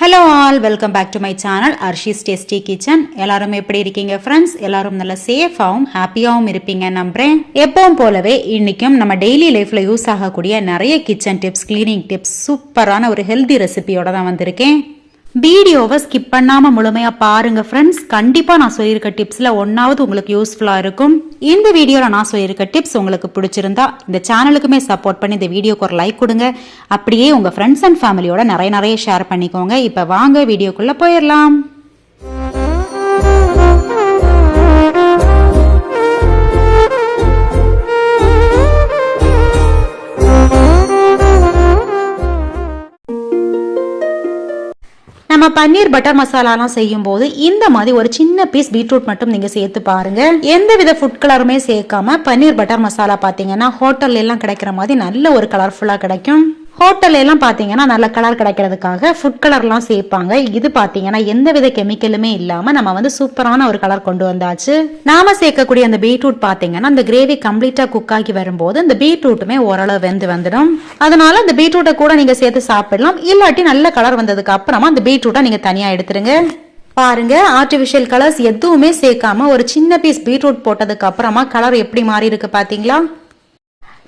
Hello all, welcome back to my channel Arshi's tasty kitchen. எல்லாரும் எப்படி இருக்கீங்க ஃப்ரெண்ட்ஸ்? எல்லாரும் நல்ல சேஃபாகவும் ஹாப்பியாகவும் இருப்பீங்க நம்புறேன். எப்பவும் போலவே இன்னைக்கும் நம்ம டெய்லி லைஃப்ல யூஸ் ஆகக்கூடிய நிறைய கிச்சன் டிப்ஸ், கிளீனிங் டிப்ஸ், சூப்பரான ஒரு ஹெல்தி ரெசிபியோட தான் வந்திருக்கேன். வீடியோவை ஸ்கிப் பண்ணாம முழுமையா பாருங்க ஃப்ரெண்ட்ஸ். கண்டிப்பா நான் சொல்லியிருக்க டிப்ஸ்ல ஒன்னாவது உங்களுக்கு யூஸ்ஃபுல்லா இருக்கும். இந்த வீடியோல நான் சொல்லியிருக்க டிப்ஸ் உங்களுக்கு பிடிச்சிருந்தா இந்த சேனலுக்குமே சப்போர்ட் பண்ணி இந்த வீடியோக்கு ஒரு லைக் கொடுங்க. அப்படியே உங்க ஃப்ரெண்ட்ஸ் அண்ட் ஃபேமிலியோட நிறைய ஷேர் பண்ணிக்கோங்க. இப்ப வாங்க வீடியோக்குள்ள போயிடலாம். நம்ம பன்னீர் பட்டர் மசாலாலாம் செய்யும் போது இந்த மாதிரி ஒரு சின்ன பீஸ் பீட்ரூட் மட்டும் நீங்க சேர்த்து பாருங்க. எந்த வித ஃபுட் கலருமே சேர்க்காம பன்னீர் பட்டர் மசாலா பாத்தீங்கன்னா ஹோட்டல்ல எல்லாம் கிடைக்கிற மாதிரி நல்ல ஒரு கலர்ஃபுல்லா கிடைக்கும். ஹோட்டல்ல எல்லாம் பாத்தீங்கன்னா நல்ல கலர் கிடைக்கிறதுக்காக ஃபுட் கலர்லாம் சேர்ப்பாங்க. இது பாத்தீங்கன்னா எந்த வித கெமிக்கலுமே இல்லாம நம்ம சூப்பரான ஒரு கலர் கொண்டு வந்தாச்சு. நாம சேர்க்கக்கூடிய அந்த பீட்ரூட் பாத்தீங்கன்னா அந்த கிரேவி கம்ப்ளீட்டா குக் ஆகி வரும்போது அந்த பீட்ரூட்டுமே ஓரளவு வெந்து வந்துடும். அதனால அந்த பீட்ரூட்டை கூட நீங்க சேர்த்து சாப்பிடலாம். இல்லாட்டி நல்ல கலர் வந்ததுக்கு அப்புறமா அந்த பீட்ரூட்டை நீங்க தனியா எடுத்துருங்க. பாருங்க, ஆர்டிபிஷியல் கலர்ஸ் எதுவுமே சேர்க்காம ஒரு சின்ன பீஸ் பீட்ரூட் போட்டதுக்கு அப்புறமா கலர் எப்படி மாறி இருக்கு பாத்தீங்களா?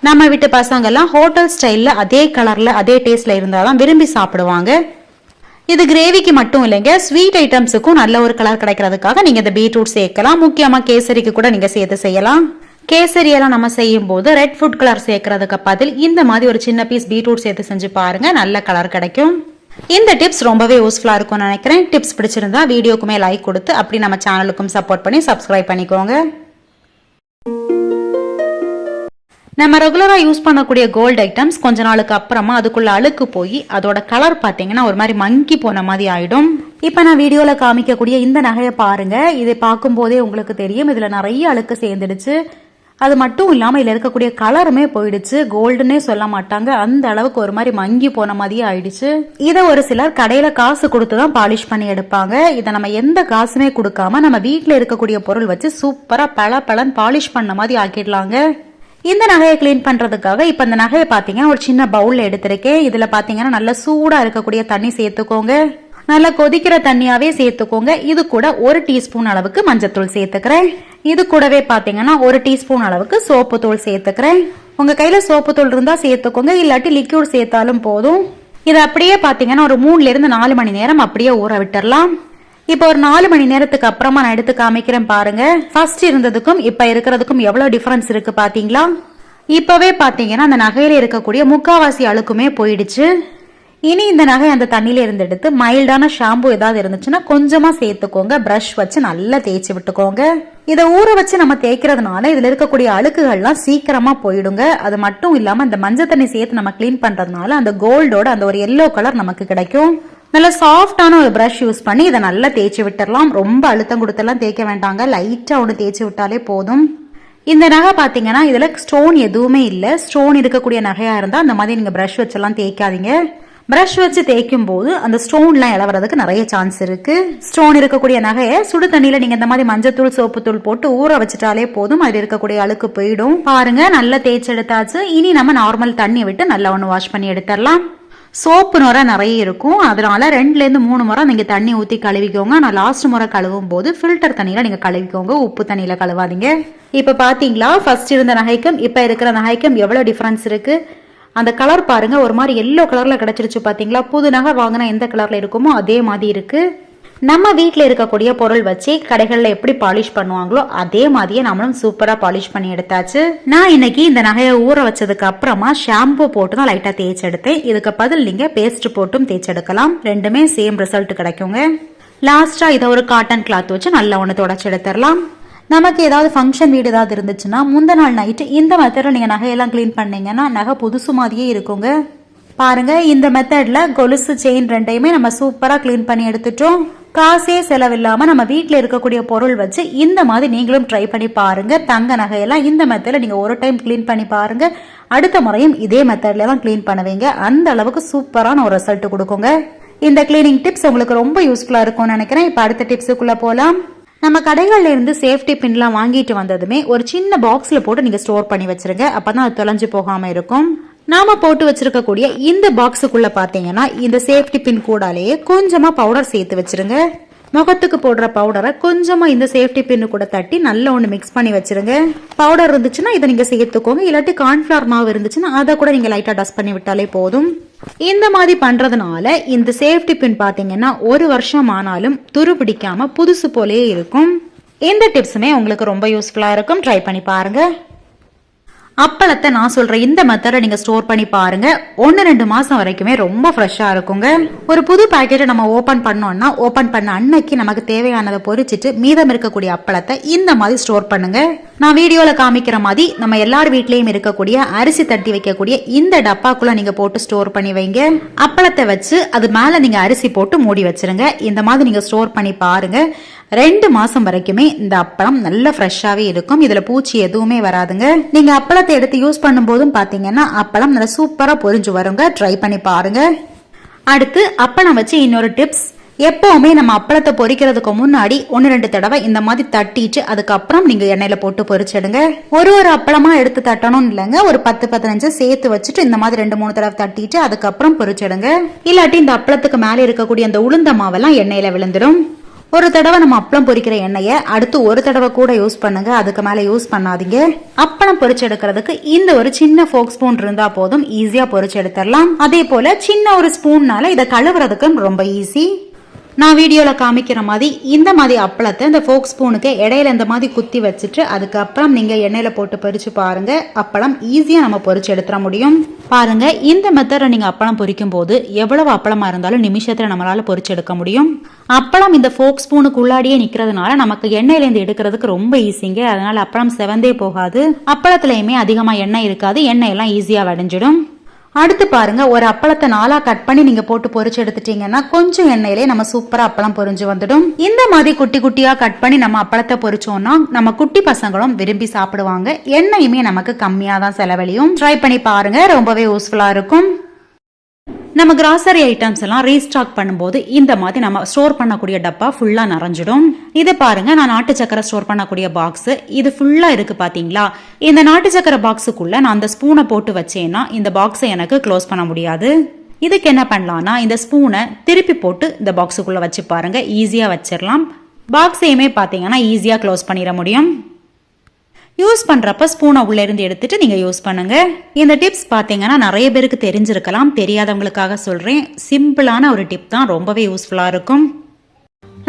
நம்ம வீட்டு பசங்க எல்லாம் ஹோட்டல் ஸ்டைல்ல அதே கலர்ல அதே டேஸ்ட்ல இருந்தாதான் விரும்பி சாப்பிடுவாங்க. இது கிரேவிக்கு மட்டும் இல்லைங்க, ஸ்வீட் ஐட்டம்ஸுக்கும் நல்ல ஒரு கலர் கிடைக்கிறதுக்காக நீங்க இந்த பீட்ரூட் சேர்க்கலாம். முக்கியமா கேசரிக்கு கூட நீங்க சேர்த்து செய்யலாம். கேசரி எல்லாம் நம்ம செய்யும் போது ரெட் ஃபுட் கலர் சேர்க்கறதுக்கு பதில் இந்த மாதிரி ஒரு சின்ன பீஸ் பீட்ரூட் சேர்த்து செஞ்சு பாருங்க, நல்ல கலர் கிடைக்கும். இந்த டிப்ஸ் ரொம்பவே யூஸ்ஃபுல்லா இருக்கும்னு நினைக்கிறேன். டிப்ஸ் பிடிச்சிருந்தா வீடியோக்குமே லைக் கொடுத்து அப்படி நம்ம சேனலுக்கும் சப்போர்ட் பண்ணி சப்ஸ்கிரைப் பண்ணிக்கோங்க. நம்ம ரெகுலரா யூஸ் பண்ணக்கூடிய கோல்டு ஐட்டம்ஸ் கொஞ்ச நாளுக்கு அப்புறமா அதுக்குள்ள அழுக்கு போய் அதோட கலர் பாத்தீங்கன்னா ஒரு மாதிரி மங்கி போன மாதிரி ஆயிடும். இப்ப நான் வீடியோல காமிக்கக்கூடிய இந்த நகையை பாருங்க. இதை பார்க்கும் போதே உங்களுக்கு தெரியும் இதுல நிறைய அழுக்கு சேர்ந்துடுச்சு. அது மட்டும் இல்லாம இதுல இருக்கக்கூடிய கலருமே போயிடுச்சு. கோல்டுன்னே சொல்ல மாட்டாங்க, அந்த அளவுக்கு ஒரு மாதிரி மங்கி போன மாதிரியே ஆயிடுச்சு. இதை ஒரு சிலர் கடையில காசு கொடுத்துதான் பாலிஷ் பண்ணி எடுப்பாங்க. இதை நம்ம எந்த காசுமே கொடுக்காம நம்ம வீட்டுல இருக்கக்கூடிய பொருள் வச்சு சூப்பரா பளபளன்னு பாலிஷ் பண்ண மாதிரி ஆக்கிடலாங்க. இந்த நகையை கிளீன் பண்றதுக்காக இப்ப இந்த நகையை பாத்தீங்கன்னா ஒரு சின்ன பவுல்ல எடுத்திருக்கேன். இதுல பாத்தீங்கன்னா நல்ல சூடா இருக்கக்கூடிய தண்ணி சேர்த்துக்கோங்க. நல்லா கொதிக்கிற தண்ணியாவே சேர்த்துக்கோங்க. இது கூட 1 டீஸ்பூன் அளவுக்கு மஞ்சத்தூள் சேர்த்துக்கிறேன். இது கூடவே பாத்தீங்கன்னா 1 டீஸ்பூன் அளவுக்கு சோப்பு தூள் சேர்த்துக்கிறேன். உங்க கையில சோப்பு தூள் இருந்தா சேர்த்துக்கோங்க, இல்லாட்டி லிக்யூட் சேர்த்தாலும் போதும். இது அப்படியே பாத்தீங்கன்னா ஒரு 3 இருந்து 4 மணி நேரம் அப்படியே ஊற விட்டுறலாம். இப்போ ஒரு 4 மணி நேரத்துக்கு அப்புறமா நான் எடுத்து காமிக்கிறேன் பாருங்க. ஃபர்ஸ்ட் இருந்ததுக்கும் இப்ப இருக்கிறதுக்கும் எவ்வளவு டிஃபரன்ஸ் இருக்கு பாத்தீங்களா? இப்பவே பாத்தீங்கன்னா அந்த நகையில இருக்கக்கூடிய முக்காவாசி அழுக்குமே போயிடுச்சு. இனி இந்த நகை அந்த தண்ணியில இருந்து எடுத்து மைல்டான ஷாம்பு ஏதாவது இருந்துச்சுன்னா கொஞ்சமா சேர்த்துக்கோங்க. பிரஷ் வச்சு நல்லா தேய்ச்சி விட்டுக்கோங்க. இதை ஊற வச்சு நம்ம தேய்க்கிறதுனால இதுல இருக்கக்கூடிய அழுக்குகள்லாம் சீக்கிரமா போயிடுங்க. அது மட்டும் இல்லாம இந்த மஞ்சள் தண்ணி சேர்த்து நம்ம கிளீன் பண்றதுனால அந்த கோல்டோட அந்த ஒரு எல்லோ கலர் நமக்கு கிடைக்கும். நல்ல சாஃப்டான ஒரு பிரஷ் யூஸ் பண்ணி இதை நல்லா தேய்ச்சி விட்டுறலாம். ரொம்ப அழுத்தம் கொடுத்தெல்லாம் தேய்க்க வேண்டாங்க, லைட்டா ஒன்று தேய்ச்சி விட்டாலே போதும். இந்த நகை பாத்தீங்கன்னா இதுல ஸ்டோன் எதுவுமே இல்லை. ஸ்டோன் இருக்கக்கூடிய நகையா இருந்தா அந்த மாதிரி நீங்க பிரஷ் வச்செல்லாம் தேய்க்காதீங்க. பிரஷ் வச்சு தேய்க்கும் போது அந்த ஸ்டோன்லாம் இளவறதுக்கு நிறைய சான்ஸ் இருக்கு. ஸ்டோன் இருக்கக்கூடிய நகையை சுடு தண்ணியில நீங்க இந்த மாதிரி மஞ்சத்தூள் சோப்பு தூள் போட்டு ஊற வச்சுட்டாலே போதும், அதில் இருக்கக்கூடிய அழுக்கு போயிடும். பாருங்க, நல்லா தேய்ச்சி எடுத்தாச்சு. இனி நம்ம நார்மல் தண்ணி விட்டு நல்லா ஒன்று வாஷ் பண்ணி எடுத்துடலாம். சோப்பு நுரை நிறைய இருக்கும், அதனால 2 இருந்து 3 முறை நீங்க தண்ணி ஊத்தி கழுவிக்கோங்க. நான் லாஸ்ட் முறை கழுவும் போது ஃபில்டர் தண்ணியில நீங்க கழுவிக்கோங்க, உப்பு தண்ணியில கழுவாதீங்க. இப்ப பாத்தீங்களா, ஃபர்ஸ்ட் இருந்த நகைக்கும் இப்ப இருக்கிற நகைக்கும் எவ்வளவு டிஃபரன்ஸ் இருக்கு. அந்த கலர் பாருங்க, ஒரு மாதிரி எல்லோ கலர்ல கிடைச்சிருச்சு பாத்தீங்களா? புது நகை வாங்கினா எந்த கலர்ல இருக்குமோ அதே மாதிரி இருக்கு. நம்ம வீட்டில் இருக்கக்கூடிய பொருள் வச்சு கடைகளில் எப்படி பாலிஷ் பண்ணுவாங்களோ அதே மாதிரியே நம்மளும் சூப்பரா பாலிஷ் பண்ணி எடுத்தாச்சு. நான் இன்னைக்கு இந்த நகையை ஊற வச்சதுக்கு அப்புறமா ஷாம்பு போட்டு தான் லைட்டா தேய்ச்சி எடுத்தேன். இதுக்கு பதில் நீங்க பேஸ்ட் போட்டும் தேய்ச்சி எடுக்கலாம். ரெண்டுமே சேம் ரிசல்ட் கிடைக்குங்க. லாஸ்டா இதை ஒரு காட்டன் கிளாத் வச்சு நல்லா ஒன்று தொடச்சி எடுத்துடலாம். நமக்கு ஏதாவது ஃபங்க்ஷன் வீடு ஏதாவது இருந்துச்சுன்னா முந்த நாள் நைட்டு இந்த மெத்தட்ல நீங்க நகையெல்லாம் கிளீன் பண்ணீங்கன்னா நகை புதுசு மாதிரியே இருக்குங்க. பாருங்க, இந்த மெத்தட்ல கொலுசு செயின் ரெண்டையுமே நம்ம சூப்பரா கிளீன் பண்ணி எடுத்துட்டோம். காசே செலவில்லாம நம்ம வீட்டுல இருக்கக்கூடிய பொருள் வச்சு இந்த மாதிரி நீங்களும் ட்ரை பண்ணி பாருங்க. தங்க நகையெல்லாம் இந்த மெத்தட்ல நீங்க ஒரு டைம் கிளீன் பண்ணி பாருங்க, அடுத்த முறையும் இதே மெத்தட்ல எல்லாம் கிளீன் பண்ணுவீங்க. அந்த அளவுக்கு சூப்பரான ஒரு ரிசல்ட் கொடுக்குங்க. இந்த கிளீனிங் டிப்ஸ் உங்களுக்கு ரொம்ப யூஸ்ஃபுல்லா இருக்கும்னு நினைக்கிறேன். இப்ப அடுத்த டிப்ஸுக்குள்ள போலாம். நம்ம கடைகள்ல இருந்து சேஃப்டி பின்லாம் வாங்கிட்டு வந்ததுமே ஒரு சின்ன பாக்ஸ்ல போட்டு நீங்க ஸ்டோர் பண்ணி வச்சிருங்க. அப்பதான் அது தொலைஞ்சு போகாம இருக்கும். நாம போட்டு வச்சிருக்கக்கூடிய இந்த பாக்ஸுக்குள்ள பாத்தீங்கன்னா இந்த சேஃப்டி பின் கூடாலேயே கொஞ்சமா பவுடர் சேர்த்து வச்சிருங்க. முகத்துக்கு போடுற பவுடரை கொஞ்சமா இந்த சேஃப்டி பின்னு கூட தட்டி நல்லா ஒன்று மிக்ஸ் பண்ணி வச்சிருங்க. பவுடர் இருந்துச்சுன்னா இதை நீங்க சேர்த்துக்கோங்க, இல்லாட்டி கார்ன்ஃபிளவர் மாவு இருந்துச்சுன்னா அதை கூட நீங்க லைட்டா டஸ்ட் பண்ணி விட்டாலே போதும். இந்த மாதிரி பண்றதுனால இந்த சேஃப்டி பின் பாத்தீங்கன்னா 1 வருஷம் ஆனாலும் துரு பிடிக்காம புதுசு போலயே இருக்கும். இந்த டிப்ஸுமே உங்களுக்கு ரொம்ப யூஸ்ஃபுல்லா இருக்கும், ட்ரை பண்ணி பாருங்க. அப்பளத்தை நான் சொல்ற இந்த மெத்தடை நீங்க ஸ்டோர் பண்ணி பாருங்க, 1-2 மாசம் வரைக்குமே ரொம்ப ஃப்ரெஷ்ஷா இருக்குங்க. ஒரு புது பாக்கெட்டை நம்ம ஓபன் பண்ணோம்னா ஓபன் பண்ண அன்னைக்கு நமக்கு தேவையானதை பொரிச்சிட்டு மீதம் இருக்கக்கூடிய அப்பளத்தை இந்த மாதிரி ஸ்டோர் பண்ணுங்க. நான் வீடியோல காமிக்கிற மாதிரி நம்ம எல்லார் வீட்லயும் இருக்கக்கூடிய அரிசி தட்டி வைக்கக்கூடிய இந்த டப்பாக்குள்ள நீங்க போட்டு ஸ்டோர் பண்ணி வைங்க. அப்பளத்தை வச்சு அது மேல நீங்க அரிசி போட்டு மூடி வச்சிருங்க. இந்த மாதிரி நீங்க ஸ்டோர் பண்ணி பாருங்க, 2 மாசம் வரைக்குமே இந்த அப்பளம் நல்ல ஃப்ரெஷ்ஷாவே இருக்கும். இதுல பூச்சி எதுவுமே வராதுங்க. நீங்க அப்பளத்தை எடுத்து யூஸ் பண்ணும் போதும் பாத்தீங்கன்னா அப்பளம் நல்ல சூப்பரா பொரிஞ்சு வருங்க, ட்ரை பண்ணி பாருங்க. அடுத்து அப்பளம் வச்சு இன்னொரு டிப்ஸ், எப்பவுமே நம்ம அப்பளத்தை பொரிக்கிறதுக்கு முன்னாடி 1-2 தடவை இந்த மாதிரி தட்டிட்டு அதுக்கப்புறம் நீங்க எண்ணெயில போட்டு பொரிச்சிடுங்க. ஒரு அப்பளமா எடுத்து தட்டணும் இல்லைங்க, ஒரு 10-15 சேர்த்து வச்சுட்டு இந்த மாதிரி 2-3 தடவை தட்டிட்டு அதுக்கப்புறம் பொரிச்சிடுங்க. இல்லாட்டி இந்த அப்பளத்துக்கு மேல இருக்கக்கூடிய அந்த உளுந்த மாவெல்லாம் எண்ணெயில விழுந்துடும். ஒரு தடவை நம்ம அப்பளம் பொரிக்கிற எண்ணெயை அடுத்து ஒரு தடவை கூட யூஸ் பண்ணுங்க, அதுக்கு மேல யூஸ் பண்ணாதீங்க. அப்பளம் பொரிச்சு எடுக்கிறதுக்கு இந்த ஒரு சின்ன ஃபோக் ஸ்பூன் இருந்தா போதும், ஈஸியா பொரிச்சு எடுத்துடலாம். அதே போல சின்ன ஒரு ஸ்பூன்னால இதை கழுவுறதுக்கு ரொம்ப ஈஸி. நான் வீடியோல காமிக்கிற மாதிரி இந்த மாதிரி அப்பளத்தை இந்த ஃபோக் ஸ்பூனுக்கு இடையில இந்த மாதிரி குத்தி வச்சுட்டு அதுக்கப்புறம் நீங்க எண்ணெயில போட்டு பொரிச்சு பாருங்க, அப்பளம் ஈஸியா நம்ம பொரிச்சு எடுத்துட முடியும். பாருங்க, இந்த மெத்தடை நீங்க அப்பளம் பொரிக்கும் போது எவ்வளவு அப்பளமா இருந்தாலும் நிமிஷத்துல நம்மளால பொரிச்சு எடுக்க முடியும். அப்பளம் இந்த ஃபோக் ஸ்பூனுக்கு உள்ளாடியே நிக்கிறதுனால நமக்கு எண்ணெயில இருந்து எடுக்கிறதுக்கு ரொம்ப ஈஸிங்க. அதனால அப்பளம் செவந்தே போகாது, அப்பளத்திலயுமே அதிகமா எண்ணெய் இருக்காது, எண்ணெய் எல்லாம் ஈஸியா வடிஞ்சிடும். அடுத்து பாருங்க, ஒரு அப்பளத்தை 4 கட் பண்ணி நீங்க போட்டு பொரிச்சு எடுத்துட்டீங்கன்னா கொஞ்சம் எண்ணெயிலே நம்ம சூப்பரா அப்பளம் பொரிஞ்சு வந்துடும். இந்த மாதிரி குட்டி குட்டியா கட் பண்ணி நம்ம அப்பளத்தை பொரிச்சோம்னா நம்ம குட்டி பசங்களும் விரும்பி சாப்பிடுவாங்க, எண்ணெயுமே நமக்கு கம்மியா தான் செலவழியும். ட்ரை பண்ணி பாருங்க, ரொம்பவே யூஸ்ஃபுல்லா இருக்கும். நம்ம கிராசரி ஐட்டம்ஸ் எல்லாம் ரீஸ்டாக் பண்ணும்போது இந்த மாதிரி நம்ம ஸ்டோர் பண்ணக்கூடிய டப்பா ஃபுல்லா நிறைஞ்சிடும். இதை பாருங்க, நான் நாட்டு சக்கரை ஸ்டோர் பண்ணக்கூடிய பாக்ஸ் இது ஃபுல்லா இருக்கு பாத்தீங்களா. இந்த நாட்டு சக்கரை பாக்ஸுக்குள்ள நான் அந்த ஸ்பூனை போட்டு வச்சேன்னா இந்த பாக்ஸை எனக்கு க்ளோஸ் பண்ண முடியாது. இதுக்கு என்ன பண்ணலாம்னா இந்த ஸ்பூனை திருப்பி போட்டு இந்த பாக்ஸுக்குள்ள வச்சு பாருங்க, ஈஸியா வச்சிடலாம். பாக்ஸையுமே பாத்தீங்கன்னா ஈஸியா க்ளோஸ் பண்ணிட முடியும். யூஸ் பண்றப்ப ஸ்பூனை உள்ள இருந்து எடுத்துட்டு நீங்க யூஸ் பண்ணுங்க. இந்த டிப்ஸ் பாத்தீங்கன்னா நிறைய பேருக்கு தெரிஞ்சிருக்கலாம், தெரியாதவங்களுக்காக சொல்றேன். சிம்பிளான ஒரு டிப் தான், ரொம்பவே யூஸ்ஃபுல்லா இருக்கும்.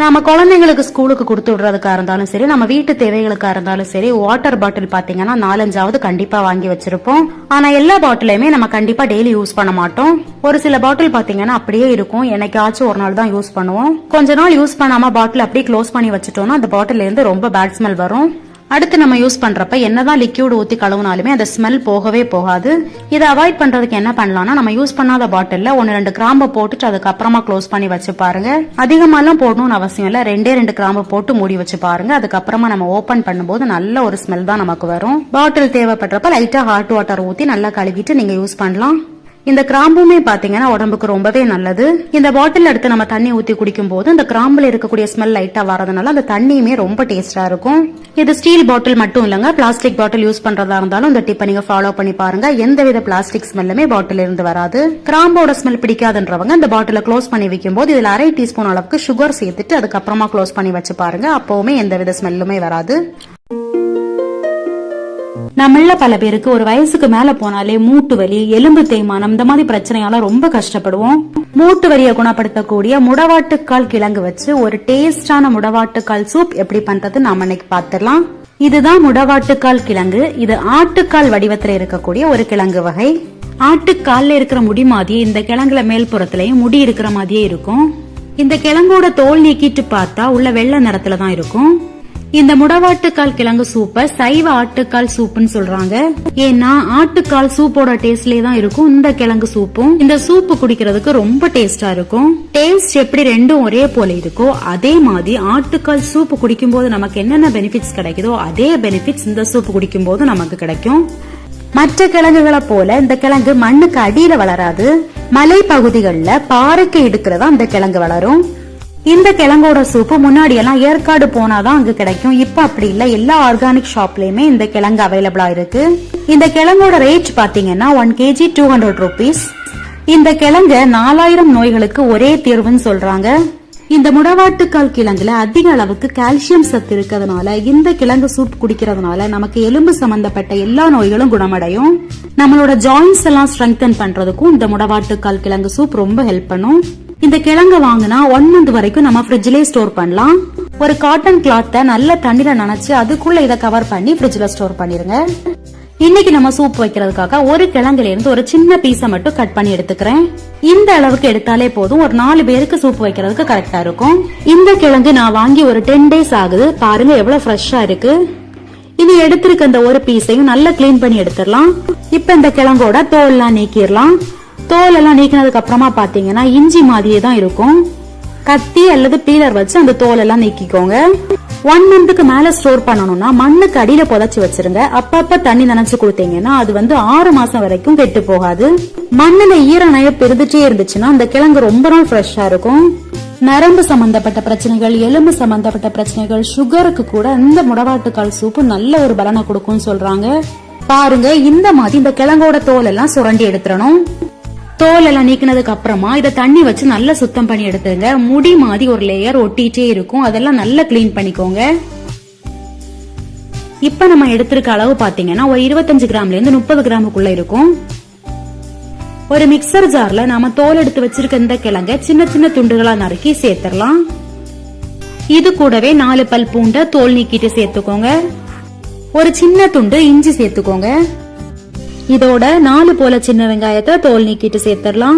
நம்ம குழந்தைங்களுக்கு ஸ்கூலுக்கு கொடுத்து விடுறதுக்கா இருந்தாலும் சரி, நம்ம வீட்டு தேவைகளுக்கா இருந்தாலும் சரி, வாட்டர் பாட்டில் பாத்தீங்கன்னா 4-5 கண்டிப்பா வாங்கி வச்சிருப்போம். ஆனா எல்லா பாட்டிலையுமே நம்ம கண்டிப்பா டெய்லி யூஸ் பண்ண மாட்டோம். ஒரு சில பாட்டில் பாத்தீங்கன்னா அப்படியே இருக்கும், என்னைக்காச்சும் ஒரு நாள் தான் யூஸ் பண்ணுவோம். கொஞ்ச நாள் யூஸ் பண்ணாம பாட்டில் அப்படியே க்ளோஸ் பண்ணி வச்சுட்டோம்னா அந்த பாட்டில இருந்து ரொம்ப பேட் ஸ்மெல் வரும். அடுத்து நம்ம யூஸ் பண்றப்ப என்னதான் லிக்யூட் ஊத்தி கழுவுனாலுமே அந்த ஸ்மெல் போகவே போகாது. இதை அவாய்ட் பண்றதுக்கு என்ன பண்ணலாம்னா நம்ம யூஸ் பண்ணாத பாட்டில்ல 1-2 கிராம்பை போட்டுட்டு அதுக்கப்புறமா க்ளோஸ் பண்ணி வச்சு பாருங்க. அதிகமாலாம் போடணும்னு அவசியம் இல்ல, 2 கிராம்பு போட்டு மூடி வச்சு பாருங்க. அதுக்கப்புறமா நம்ம ஓபன் பண்ணும்போது நல்ல ஒரு ஸ்மெல் தான் நமக்கு வரும். பாட்டில் தேவைப்படுறப்ப லைட்டா ஹாட் வாட்டர் ஊத்தி நல்லா கழுவிட்டு நீங்க யூஸ் பண்ணலாம். இந்த கிராம்புமே பாத்தீங்கன்னா உடம்புக்கு ரொம்பவே நல்லது. இந்த பாட்டில் எடுத்து நம்ம தண்ணி ஊத்தி குடிக்கும் போது இந்த கிராம்புல இருக்கக்கூடிய ஸ்மெல் லைட்டா வரதுனால அந்த தண்ணியுமே ரொம்ப டேஸ்டா இருக்கும். இது ஸ்டீல் பாட்டில் மட்டும் இல்லங்க, பிளாஸ்டிக் பாட்டில் யூஸ் பண்றதா இருந்தாலும் இந்த டிப்பை நீங்க ஃபாலோ பண்ணி பாருங்க, எந்தவித பிளாஸ்டிக் ஸ்மெல்லுமே பாட்டில் இருந்து வராது. கிராம்போட ஸ்மெல் பிடிக்காதுன்றவங்க இந்த பாட்டில க்ளோஸ் பண்ணி வைக்கும் போது இதுல 1/2 டீஸ்பூன் அளவுக்கு சுகர் சேர்த்துட்டு அதுக்கப்புறமா க்ளோஸ் பண்ணி வச்சு பாருங்க, அப்பவுமே எந்தவித ஸ்மெல்லுமே வராது. நம்மள பல பேருக்கு ஒரு வயசுக்கு மேல போனாலே மூட்டு வலி, எலும்பு தேய்மானம் இந்த மாதிரி பிரச்சனையால ரொம்ப கஷ்டப்படுவோம். மூட்டு வலியை குணப்படுத்தக்கூடிய முடவாட்டுக்கால் கிழங்கு வச்சு ஒரு டேஸ்டான முடவாட்டுக்கால் சூப் எப்படி பண்றது நாம இன்னைக்கு பாத்துடலாம். இதுதான் முடவாட்டுக்கால் கிழங்கு. இது ஆட்டுக்கால் வடிவத்துல இருக்கக்கூடிய ஒரு கிழங்கு வகை. ஆட்டுக்கால்ல இருக்கிற முடி மாதிரியே இந்த கிழங்குல மேல் புறத்திலையும் முடி இருக்கிற மாதிரியே இருக்கும். இந்த கிழங்கோட தோல் நீக்கிட்டு பார்த்தா உள்ள வெள்ளை நிறத்துல தான் இருக்கும். இந்த முடவாட்டுக்கால் கிழங்கு சூப்பை சைவ ஆட்டுக்கால் சூப்புன்னு சொல்றாங்க. ஏன்னா ஆட்டுக்கால் சூப்போட டேஸ்ட்லயே தான் இருக்கும் இந்த கிழங்கு சூப்பும். இந்த சூப்பு குடிக்கிறதுக்கு ரொம்ப டேஸ்டா இருக்கும். டேஸ்ட் எப்படி ரெண்டும் ஒரே போல இருக்கோ அதே மாதிரி ஆட்டுக்கால் சூப்பு குடிக்கும் போது நமக்கு என்னென்ன பெனிஃபிட்ஸ் கிடைக்குதோ அதே பெனிஃபிட்ஸ் இந்த சூப்பு குடிக்கும் போது நமக்கு கிடைக்கும். மற்ற கிழங்குகளை போல இந்த கிழங்கு மண்ணுக்கு அடியில வளராது. மலை பகுதிகளில் பாறைக்கு இடுக்கிறதா இந்த கிழங்கு வளரும். இந்த கிழங்கோட சூப்பு முன்னாடி எல்லாம் ஏற்காடு போனாதான் அங்க கிடைக்கும். இப்ப அப்படி இல்ல, எல்லா ஆர்கானிக் ஷாப்லயுமே இந்த கிழங்கு அவைலபிளா இருக்கு. இந்த கிழங்கோட ரேட் பாத்தீங்கன்னா 1 kg 200 rupees. இந்த கிழங்க 4000 நோய்களுக்கு ஒரே தீர்வுன்னு சொல்றாங்க. இந்த முடவாட்டுக்கால் கிழங்குல அதிக அளவுக்கு கால்சியம் சத்து இருக்கிறதுனால இந்த கிழங்கு சூப் குடிக்கிறதுனால நமக்கு எலும்பு சம்பந்தப்பட்ட எல்லா நோய்களும் குணமடையும். நம்மளோட ஜாயின்ஸ் எல்லாம் ஸ்ட்ரெங்தன் பண்றதுக்கும் இந்த முடவாட்டுக்கால் கிழங்கு சூப் ரொம்ப ஹெல்ப் பண்ணும். இந்த கிழங்கு வாங்கினா 1 month வரைக்கும் நம்ம ஃப்ரிட்ஜ்லயே ஸ்டோர் பண்ணலாம். ஒரு காட்டன் கிளாத்தை நல்ல தண்ணில நனைச்சு அதுக்குள்ள இதை கவர் பண்ணி ஃப்ரிட்ஜ்ல ஸ்டோர் பண்ணிருங்க. இன்னைக்கு நம்ம சூப் வைக்கிறதுக்காக ஒரு கிழங்குல இருந்து ஒரு சின்ன பீஸை மட்டும் கட் பண்ணி எடுத்துக்கிறேன். இந்த அளவுக்கு எடுத்தாலே போதும், ஒரு 4 பேருக்கு சூப் வைக்கிறதுக்கு கரெக்டா இருக்கும். இந்த கிழங்கு நான் வாங்கி ஒரு 10 days ஆகுது. பாருங்க எவ்வளவு ஃப்ரெஷ்ஷா இருக்கு. இது எடுத்திருக்க இந்த ஒரு பீஸையும் நல்லா கிளீன் பண்ணி எடுத்துடலாம். இப்ப இந்த கிழங்கோட தோல் எல்லாம் நீக்கிடலாம். தோல் எல்லாம் நீக்கினதுக்கு அப்புறமா பாத்தீங்கன்னா இஞ்சி மாதிரியே தான் இருக்கும். கத்தி அல்லது பீலர் வச்சு அந்த தோல் எல்லாம் நீக்கிக்கோங்க. 1 monthக்கு மேல ஸ்டோர் பண்ணணும்னா மண்ணுக்கு அடியில புதைச்சு வச்சிருங்க. அப்பப்ப தண்ணி நனைச்சு கொடுத்தீங்கன்னா அது 6 மாசம் வரைக்கும் கெட்டு போகாது. மண்ணுல ஈரநய பெருந்துட்டே இருந்துச்சுன்னா அந்த கிழங்கு ரொம்ப நாள் ஃப்ரெஷ்ஷா இருக்கும். நரம்பு சம்பந்தப்பட்ட பிரச்சனைகள், எலும்பு சம்பந்தப்பட்ட பிரச்சனைகள், சுகருக்கு கூட இந்த முடவாட்டுக்கால் சூப்பு நல்ல ஒரு பலனை கொடுக்கும் சொல்றாங்க. பாருங்க இந்த மாதிரி இந்த கிழங்கோட தோல் எல்லாம் சுரண்டி எடுத்துடணும். தோல் எல்லாம் நீக்கினதுக்கு அப்புறமா இதை தண்ணி வச்சு நல்லா சுத்தம் பண்ணி எடுத்துருங்க. முடி மாதிரி ஒரு லேயர் ஒட்டிட்டே இருக்கும், அதெல்லாம் நல்லா கிளீன் பண்ணிக்கோங்க. இப்ப நம்ம எடுத்திருக்க அளவு பாத்தீங்கன்னா ஒரு 25 கிராம்ல இருந்து 30 கிராமுக்குள்ள இருக்கும். ஒரு மிக்சர் ஜார்ல நாம தோல் எடுத்து வச்சிருக்க இந்த கிழங்க சின்ன சின்ன துண்டுகளா நறுக்கி சேர்த்துடலாம். இது கூடவே 4 பல் பூண்டை தோல் நீக்கிட்டு சேர்த்துக்கோங்க. ஒரு சின்ன துண்டு இஞ்சி சேர்த்துக்கோங்க. இதோட 4 போல சின்ன வெங்காயத்தை தோல் நீக்கிட்டு சேர்த்துடலாம்.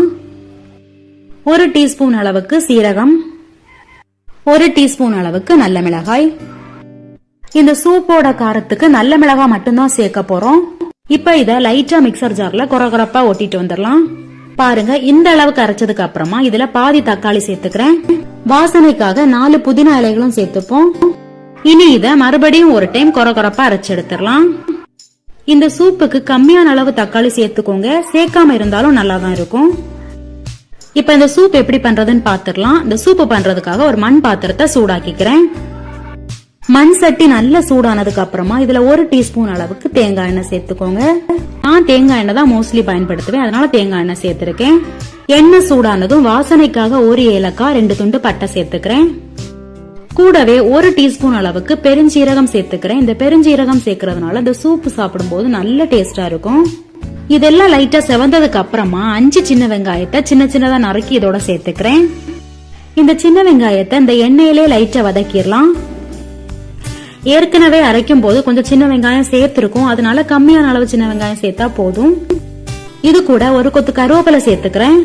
1 டீஸ்பூன் அளவுக்கு சீரகம், 1 டீஸ்பூன் அளவுக்கு நல்ல மிளகாய். இந்த சூப்போட காரத்துக்கு நல்ல மிளகாய் மட்டும்தான் சேர்க்க போறோம். இப்ப இத லைட்டா மிக்சர் ஜார்ல கொரகொரப்பா ஒட்டிட்டு வந்துடலாம். பாருங்க இந்த அளவுக்கு அரைச்சதுக்கு அப்புறமா இதுல பாதி தக்காளி சேர்த்துக்கிறேன். வாசனைக்காக 4 புதினா இலைகளும் சேர்த்துப்போம். இனி இத மறுபடியும் ஒரு டைம் கொரகொரப்பா அரைச்சு எடுத்துடலாம். இந்த சூப்புக்கு கம்மியான அளவு தக்காளி சேர்த்துக்கோங்க, சேர்க்காம இருந்தாலும் நல்லா தான் இருக்கும். இப்ப இந்த சூப் எப்படி பண்றதுன்னு பாத்துடலாம். இந்த சூப்பு பண்றதுக்காக ஒரு மண் பாத்திரத்தை சூடாக்கிக்கிறேன். மண் சட்டி நல்லா சூடானதுக்கு அப்புறமா இதுல 1 டீஸ்பூன் அளவுக்கு தேங்காய் எண்ணெய் சேர்த்துக்கோங்க. நான் தேங்காய் எண்ணெய் தான் மோஸ்ட்லி பயன்படுத்துவேன், அதனால தேங்காய் எண்ணெய் சேர்த்திருக்கேன். எண்ணெய் சூடானதும் வாசனைக்காக 1 ஏலக்காய் 2 துண்டு பட்டை சேர்த்துக்கிறேன். கூடவே 1 டீஸ்பூன் அளவுக்கு பெருஞ்சீரகம் சேர்த்துக்கிறேன். இந்த பெருஞ்சீரகம் சேர்க்கறதுனால இந்த சூப்பு சாப்பிடும் போது நல்ல டேஸ்டா இருக்கும். இதெல்லாம் லைட்டா செவந்ததுக்கு அப்புறமா 5 சின்ன வெங்காயத்தை சின்ன சின்னதா நறுக்கி இதோட சேர்த்துக்கிறேன். இந்த சின்ன வெங்காயத்தை இந்த எண்ணெயிலே லைட்டா வதக்கிடலாம். ஏற்கனவே அரைக்கும் போது கொஞ்சம் சின்ன வெங்காயம் சேர்த்திருக்கும், அதனால கம்மியான அளவு சின்ன வெங்காயம் சேர்த்தா போதும். இது கூட 1 கொத்து கருவேப்பிலை சேர்த்துக்கிறேன்.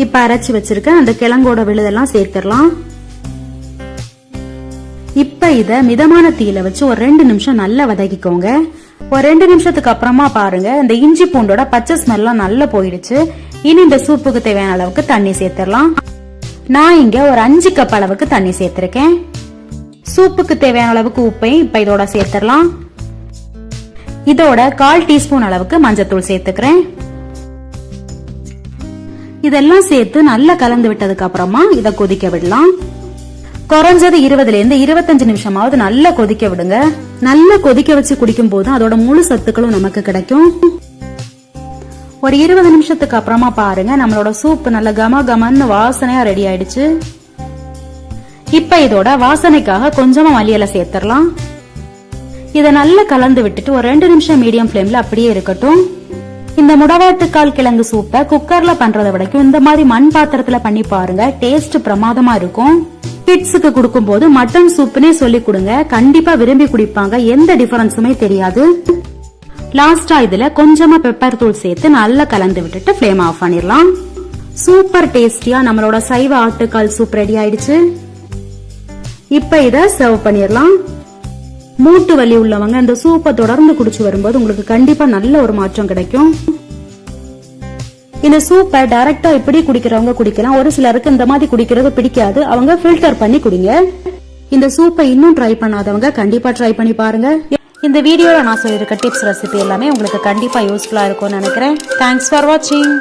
இப்ப அரைச்சு வச்சிருக்க அந்த கிழங்கோட விழுதெல்லாம் சேர்த்துடலாம். இப்ப இத மிதமான தீயில வச்சு ஒரு 2 நிமிஷம் நல்லா வதக்கிக்கோங்க. ஒரு 2 நிமிஷத்துக்கு அப்புறமா பாருங்க இந்த இஞ்சி பூண்டோட பச்சை ஸ்மெல்லாம் நல்லா போயிடுச்சு. இனி இந்த சூப்புக்கு தேவையான அளவுக்கு தண்ணி சேர்த்துடலாம். நான் இங்க ஒரு 5 கப் அளவுக்கு தண்ணி சேர்த்திருக்கேன். சூப்புக்கு தேவையான அளவுக்கு உப்பை இப்ப இதோட சேர்த்துடலாம். இதோட 1/4 டீஸ்பூன் அளவுக்கு மஞ்சத்தூள் சேர்த்துக்கிறேன். இதெல்லாம் சேர்த்து நல்லா கலந்து விட்டதுக்கு அப்புறமா இத கொதிக்க விடலாம். குறைஞ்சது 20 இருந்து 25 நிமிஷமாவது நல்லா கொதிக்க விடுங்க. நல்லா கொதிக்க வச்சு குடிக்கும் போது அதோட முழு சத்துக்களும் நமக்கு கிடைக்கும். ஒரு 20 நிமிஷத்துக்கு அப்புறமா பாருங்க நம்மளோட சூப் நல்ல கம கமன்னு வாசனையா ரெடி ஆயிடுச்சு. இப்ப இதோட வாசனைக்காக கொஞ்சமா மல்லி இலை சேர்த்துடலாம். இத நல்லா கலந்து விட்டுட்டு ஒரு 2 நிமிஷம் மீடியம் ஃபிளேம்ல அப்படியே இருக்கட்டும். இந்த முடவாட்டுக்கால் கிழங்கு சூப்பை குக்கர்ல பண்றதை விடக்கும் இந்த மாதிரி மண் பாத்திரத்துல பண்ணி பாருங்க, டேஸ்ட் பிரமாதமா இருக்கும். கிட்ஸுக்கு கொடுக்கும் போது மட்டன் சூப்னே சொல்லி கொடுங்க, கண்டிப்பா விரும்பி குடிப்பாங்க, எந்த டிஃபரன்ஸுமே தெரியாது. லாஸ்டா இதுல கொஞ்சமா பெப்பர் தூள் சேர்த்து நல்லா கலந்து விட்டுட்டு ஃப்ளேம் ஆஃப் பண்ணிடலாம். சூப்பர் டேஸ்டியா நம்மளோட சைவ ஆட்டுக்கால் சூப் ரெடி ஆயிடுச்சு. இப்ப இத சர்வ் பண்ணிடலாம். மூட்டு வலி உள்ளவங்க இந்த சூப்பை தொடர்ந்து குடிச்சு வரும்போது உங்களுக்கு கண்டிப்பா நல்ல ஒரு மாற்றம் கிடைக்கும். இந்த சூப்பை டைரக்டா இப்படி குடிக்கிறவங்க குடிக்கலாம், ஒரு சிலருக்கு இந்த மாதிரி குடிக்கிறது பிடிக்காது, அவங்க ஃபில்டர் பண்ணி குடிங்க. இந்த சூப்பை இன்னும் ட்ரை பண்ணாதவங்க கண்டிப்பா ட்ரை பண்ணி பாருங்க. இந்த வீடியோல நான் சொல்லியிருக்க டிப்ஸ் ரெசிபி எல்லாமே உங்களுக்கு கண்டிப்பா யூஸ்ஃபுல்லா இருக்கும்னு நினைக்கிறேன். தேங்க்ஸ் ஃபார் வாட்சிங்.